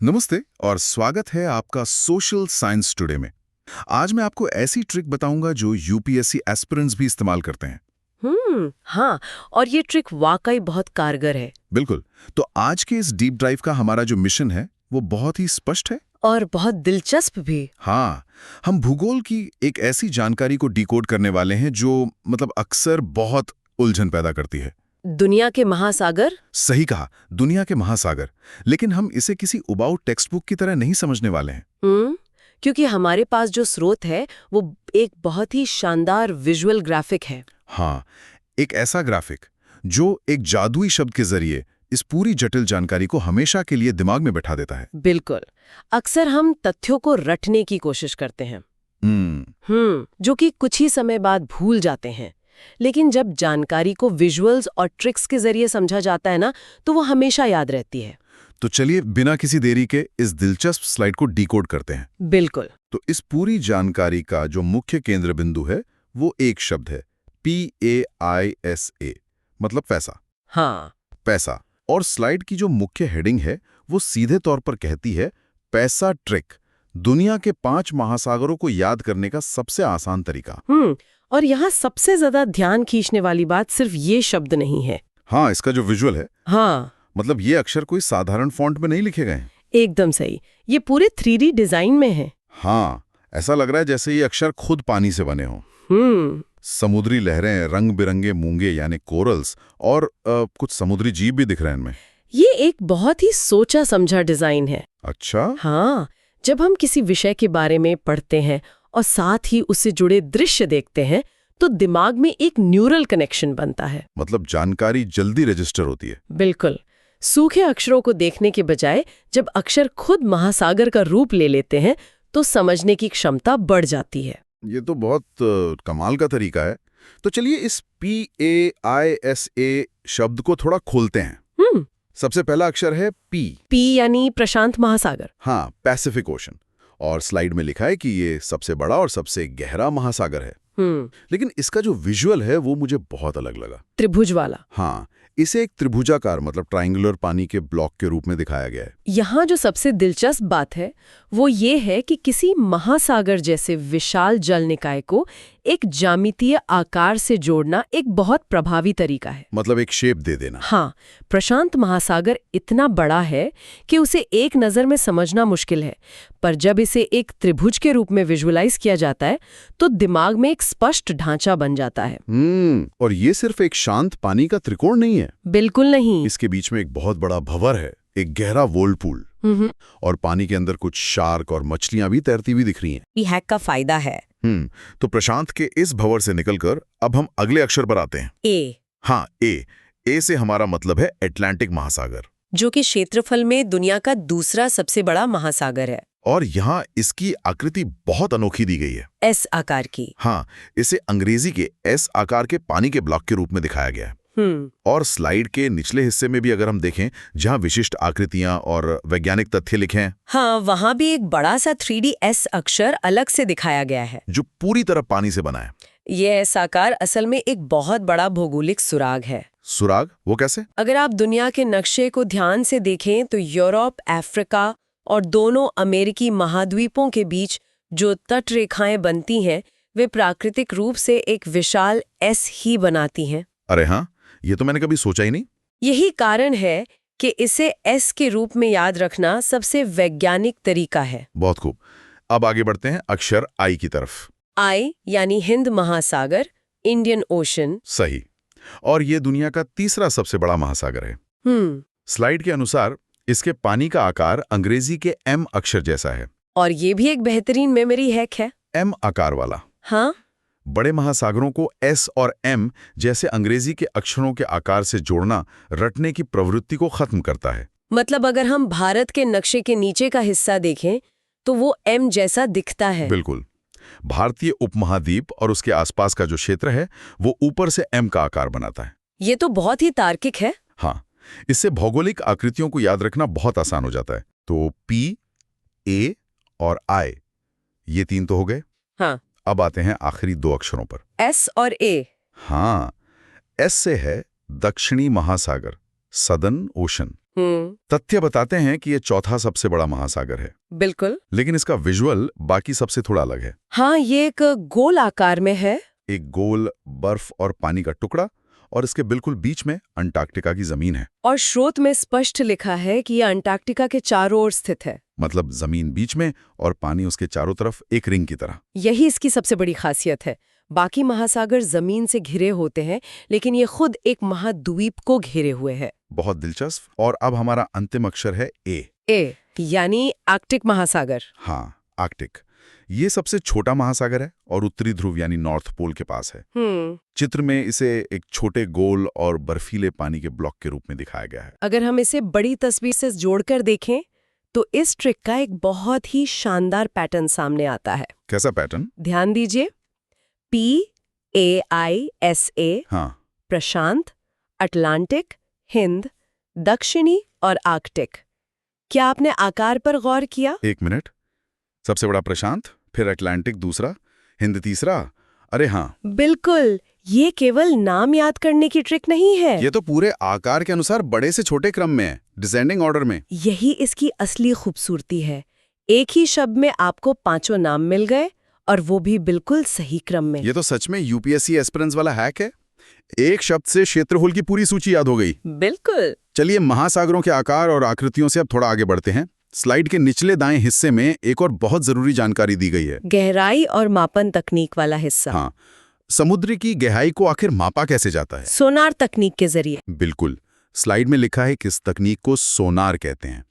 नमस्ते और स्वागत है आपका सोशल साइंस टुडे में। आज मैं आपको ऐसी ट्रिक बताऊंगा जो यूपीएससी एस्पिरेंट्स भी इस्तेमाल करते हैं। हाँ। और ये ट्रिक वाकई बहुत कारगर है। बिल्कुल। तो आज के इस डीप ड्राइव का हमारा जो मिशन है वो बहुत ही स्पष्ट है। और बहुत दिलचस्प भी। हाँ, हम भूगोल की एक ऐसी जानकारी को डिकोड करने वाले हैं जो अक्सर बहुत उलझन पैदा करती है। दुनिया के महासागर। सही कहा, दुनिया के महासागर। लेकिन हम इसे किसी उबाऊ टेक्स्ट बुक की तरह नहीं समझने वाले हैं। क्योंकि हमारे पास जो स्रोत है वो एक बहुत ही शानदार विजुअल ग्राफिक है। हाँ, एक ऐसा ग्राफिक जो एक जादुई शब्द के जरिए इस पूरी जटिल जानकारी को हमेशा के लिए दिमाग में बैठा देता है। बिल्कुल। अक्सर हम तथ्यों को रटने की कोशिश करते हैं जो कि कुछ ही समय बाद भूल जाते हैं। लेकिन जब जानकारी को विजुअल्स और ट्रिक्स के जरिए समझा जाता है ना, तो वो हमेशा याद रहती है। तो चलिए बिना किसी देरी के इस दिलचस्प स्लाइड को डिकोड करते हैं। बिल्कुल। तो इस पूरी जानकारी का जो मुख्य केंद्र बिंदु है वो एक शब्द है, PAISA, मतलब पैसा। हाँ। पैसा। और स्लाइड की जो मुख्य हेडिंग है वो सीधे तौर पर कहती है, पैसा ट्रिक, दुनिया के 5 महासागरों को याद करने का सबसे आसान तरीका। और यहाँ सबसे ज्यादा ध्यान खींचने वाली बात सिर्फ ये शब्द नहीं है। हाँ, इसका जो विजुअल है, हाँ, ये अक्षर कोई साधारण फॉन्ट में नहीं लिखे गए हैं। एकदम सही। ये पूरे 3D डिजाइन में है। हाँ, ऐसा लग रहा है जैसे ये अक्षर खुद पानी से बने हों। समुद्री लहरें, रंग बिरंगे मूंगे यानी कोरल्स और कुछ समुद्री जीव भी दिख रहे हैं इनमें। ये एक बहुत ही सोचा समझा डिजाइन है। अच्छा। हाँ, जब हम किसी विषय के बारे में पढ़ते हैं और साथ ही उससे जुड़े दृश्य देखते हैं तो दिमाग में एक न्यूरल कनेक्शन बनता है। जानकारी जल्दी रजिस्टर होती है। बिल्कुल। सूखे अक्षरों को देखने के बजाय जब अक्षर खुद महासागर का रूप ले लेते हैं तो समझने की क्षमता बढ़ जाती है। ये तो बहुत कमाल का तरीका है। तो चलिए इस PAISA शब्द को थोड़ा खोलते हैं। सबसे पहला अक्षर है P यानी प्रशांत महासागर। हाँ, पैसिफिक ओशन। और स्लाइड में लिखा है कि ये सबसे बड़ा और सबसे गहरा महासागर है। लेकिन इसका जो विजुअल है वो मुझे बहुत अलग लगा। त्रिभुज वाला। हाँ, इसे एक त्रिभुजाकार ट्रायंगुलर पानी के ब्लॉक के रूप में दिखाया गया है। यहाँ जो सबसे दिलचस्प बात है वो ये है कि किसी महासागर जैसे विशाल जल निकाय को एक ज्यामितीय आकार से जोड़ना एक बहुत प्रभावी तरीका है। एक शेप दे देना। हाँ, प्रशांत महासागर इतना बड़ा है कि उसे एक नज़र में समझना मुश्किल है, पर जब इसे एक त्रिभुज के रूप में विजुअलाइज किया जाता है तो दिमाग में एक स्पष्ट ढांचा बन जाता है। और ये सिर्फ एक शांत पानी का त्रिकोण नहीं है। बिल्कुल नहीं। इसके बीच में एक बहुत बड़ा भंवर है, एक गहरा व्हर्लपूल, और पानी के अंदर कुछ शार्क और मछलियां भी तैरती हुई दिख रही हैं। ये हैक का फायदा है। तो प्रशांत के इस भंवर से निकलकर अब हम अगले अक्षर पर आते हैं। ए। हाँ, ए से हमारा मतलब है अटलांटिक महासागर, जो कि क्षेत्रफल में दुनिया का दूसरा सबसे बड़ा महासागर है। और यहाँ इसकी आकृति बहुत अनोखी दी गई है, एस आकार की। हाँ, इसे अंग्रेजी के एस आकार के पानी के ब्लॉक के रूप में दिखाया गया है। और स्लाइड के निचले हिस्से में भी अगर हम देखें, जहाँ विशिष्ट आकृतियां और वैज्ञानिक तथ्य लिखे हैं, हाँ, वहाँ भी एक बड़ा सा 3D एस अक्षर अलग से दिखाया गया है, जो पूरी तरह पानी से बना है। ये एस आकार असल में एक बहुत बड़ा भौगोलिक सुराग है। सुराग? वो कैसे? अगर आप दुनिया के नक्शे को ध्यान से देखें तो यूरोप, अफ्रीका और दोनों अमेरिकी महाद्वीपों के बीच जो तट रेखाएं बनती हैं वे प्राकृतिक रूप से एक विशाल एस ही बनाती हैं। अरे हाँ, ये तो मैंने कभी सोचा ही नहीं। यही कारण है कि इसे एस के रूप में याद रखना सबसे वैज्ञानिक तरीका है। बहुत खूब। अब आगे बढ़ते हैं अक्षर आई की तरफ। आई यानी हिंद महासागर, इंडियन ओशन। सही। और ये दुनिया का तीसरा सबसे बड़ा महासागर है। स्लाइड के अनुसार इसके पानी का आकार अंग्रेजी के एम अक्षर जैसा है। और ये भी एक बेहतरीन मेमोरी हैक है। एम आकार वाला। हाँ, बड़े महासागरों को एस और एम जैसे अंग्रेजी के अक्षरों के आकार से जोड़ना रटने की प्रवृत्ति को खत्म करता है। अगर हम भारत के नक्शे के नीचे का हिस्सा देखें तो वो एम जैसा दिखता है। बिल्कुल। भारतीय उपमहाद्वीप और उसके आसपास का जो क्षेत्र है वो ऊपर से एम का आकार बनाता है। ये तो बहुत ही तार्किक है। हाँ, इससे भौगोलिक आकृतियों को याद रखना बहुत आसान हो जाता है। तो पी, ए और आई, ये 3 तो हो गए। हाँ। अब आते हैं आखिरी 2 अक्षरों पर, एस और ए। हाँ, एस से है दक्षिणी महासागर, सदर्न ओशन। तथ्य बताते हैं कि ये चौथा सबसे बड़ा महासागर है, बिल्कुल। लेकिन इसका विजुअल बाकी सबसे थोड़ा अलग है। हाँ, ये एक गोल आकार में है। एक गोल बर्फ और पानी का टुकड़ा, और इसके बिल्कुल बीच में अंटार्कटिका की जमीन है। और स्रोत में स्पष्ट लिखा है कि यह अंटार्कटिका के चारों ओर स्थित है। मतलब जमीन बीच में और पानी उसके चारों तरफ एक रिंग की तरह। यही इसकी सबसे बड़ी खासियत है। बाकी महासागर जमीन से घिरे होते हैं, लेकिन ये खुद एक महाद्वीप को घेरे हुए है। बहुत दिलचस्प। और अब हमारा अंतिम अक्षर है ए, यानी आर्कटिक महासागर। हाँ, आर्कटिक। ये सबसे छोटा महासागर है और उत्तरी ध्रुव यानी नॉर्थ पोल के पास है। चित्र में इसे एक छोटे गोल और बर्फीले पानी के ब्लॉक के रूप में दिखाया गया है। अगर हम इसे बड़ी तस्वीर से जोड़कर देखें तो इस ट्रिक का एक बहुत ही शानदार पैटर्न सामने आता है। कैसा पैटर्न? ध्यान दीजिए, PAISA, हाँ, प्रशांत, अटलांटिक, हिंद, दक्षिणी और आर्कटिक। क्या आपने आकार पर गौर किया? एक मिनट। सबसे बड़ा प्रशांत, फिर अटलांटिक दूसरा, हिंद तीसरा। अरे हाँ, बिल्कुल। ये केवल नाम याद करने की ट्रिक नहीं है। ये तो पूरे आकार के अनुसार बड़े से छोटे क्रम में है, डिसेंडिंग ऑर्डर में। यही इसकी असली खूबसूरती है। एक ही शब्द में आपको 5 नाम मिल गए, और वो भी बिल्कुल सही क्रम में। ये तो सच में यूपीएससी एस्पिरेंट्स वाला हैक है। एक शब्द से क्षेत्रफल की पूरी सूची याद हो गई। बिल्कुल। चलिए, महासागरों के आकार और आकृतियों से अब थोड़ा आगे बढ़ते हैं। स्लाइड के निचले दाएं हिस्से में एक और बहुत जरूरी जानकारी दी गई है। गहराई और मापन तकनीक वाला हिस्सा। हाँ, समुद्र की गहराई को आखिर मापा कैसे जाता है? सोनार तकनीक के जरिए। बिल्कुल। स्लाइड में लिखा है कि इस तकनीक को सोनार कहते हैं।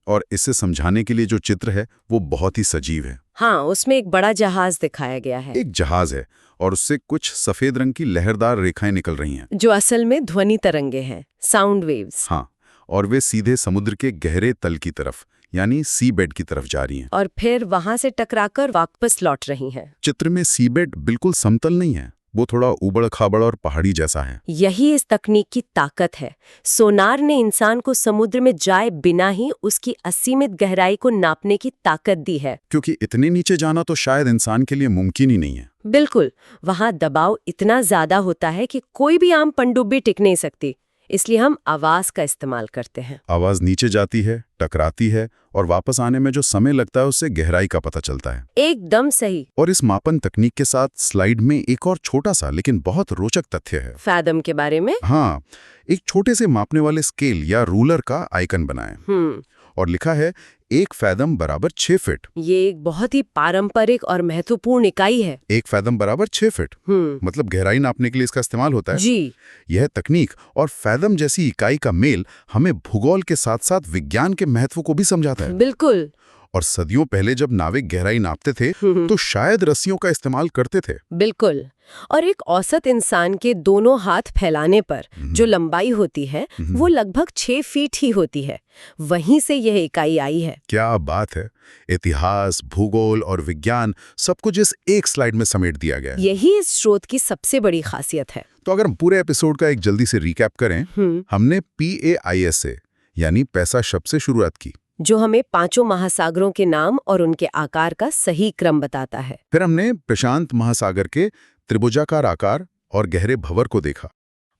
और इसे समझाने के लिए जो चित्र है वो बहुत ही सजीव है। हाँ, उसमें एक बड़ा जहाज दिखाया गया है। एक जहाज है और उससे कुछ सफेद रंग की लहरदार रेखाएं निकल रही हैं, जो असल में ध्वनि तरंगे हैं, साउंड वेव्स। हाँ, और वे सीधे समुद्र के गहरे तल की तरफ यानी सी बेड की तरफ जा रही हैं। और फिर वहां से टकराकर वापस लौट रही हैं। चित्र में सी बेड बिल्कुल समतल नहीं है, वो थोड़ा उबड़ खाबड़ और पहाड़ी जैसा है। यही इस तकनीक की ताकत है। सोनार ने इंसान को समुद्र में जाए बिना ही उसकी असीमित गहराई को नापने की ताकत दी है। क्योंकि इतने नीचे जाना तो शायद इंसान के लिए मुमकिन ही नहीं है। बिल्कुल। वहां दबाव इतना ज्यादा होता है कि कोई भी आम पनडुब्बी टिक नहीं सकती। इसलिए हम आवाज का इस्तेमाल करते हैं। आवाज नीचे जाती है, टकराती है, और वापस आने में जो समय लगता है उससे गहराई का पता चलता है। एकदम सही। और इस मापन तकनीक के साथ स्लाइड में एक और छोटा सा लेकिन बहुत रोचक तथ्य है। फैदम के बारे में? हाँ, एक छोटे से मापने वाले स्केल या रूलर का आइकन बनाएं। और लिखा है 1 फैदम बराबर 6 फीट। ये एक बहुत ही पारंपरिक और महत्वपूर्ण इकाई है। 1 फैदम बराबर 6 फीट, मतलब गहराई नापने के लिए इसका इस्तेमाल होता है। जी। यह तकनीक और फैदम जैसी इकाई का मेल हमें भूगोल के साथ साथ विज्ञान के महत्व को भी समझाता है। बिल्कुल। और सदियों पहले जब नाविक गहराई नापते थे तो शायद रस्सियों का इस्तेमाल करते थे। बिल्कुल। और एक औसत इंसान के दोनों हाथ फैलाने पर जो लंबाई होती है वो लगभग 6 फीट ही होती है। वहीं से यह इकाई आई है। क्या बात है! इतिहास, भूगोल और विज्ञान सब कुछ इस एक स्लाइड में समेट दिया गया है। यही इस स्रोत की सबसे बड़ी खासियत है। तो अगर हम पूरे एपिसोड का एक जल्दी से रिकैप करें, हमने PAISA यानी पैसा शब्द से शुरुआत की, जो हमें 5 महासागरों के नाम और उनके आकार का सही क्रम बताता है। फिर हमने प्रशांत महासागर के त्रिभुजाकार आकार और गहरे भंवर को देखा,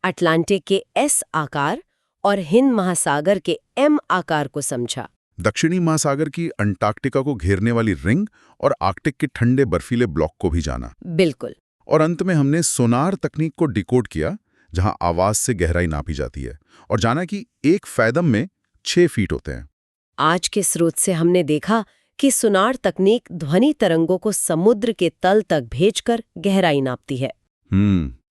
अटलांटिक के S आकार और हिंद महासागर के M आकार को समझा, दक्षिणी महासागर की अंटार्कटिका को घेरने वाली रिंग और आर्कटिक के ठंडे बर्फीले ब्लॉक को भी जाना। बिल्कुल। और अंत में हमने सोनार तकनीक को डिकोड किया, जहां आवाज से गहराई नापी जाती है, और जाना कि 1 फैदम में 6 फीट होते हैं। आज के स्रोत से हमने देखा कि सोनार तकनीक ध्वनि तरंगों को समुद्र के तल तक भेजकर गहराई नापती है।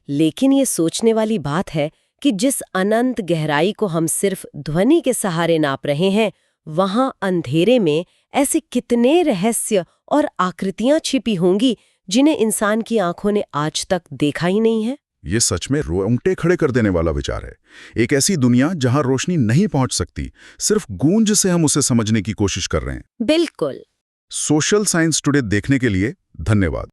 लेकिन ये सोचने वाली बात है कि जिस अनंत गहराई को हम सिर्फ ध्वनि के सहारे नाप रहे हैं, वहां अंधेरे में ऐसे कितने रहस्य और आकृतियां छिपी होंगी जिन्हें इंसान की आंखों ने आज तक देखा ही नहीं है। ये सच में रोंगटे खड़े कर देने वाला विचार है। एक ऐसी दुनिया जहां रोशनी नहीं पहुंच सकती, सिर्फ गूंज से हम उसे समझने की कोशिश कर रहे हैं। बिल्कुल। सोशल साइंस टुडे देखने के लिए धन्यवाद।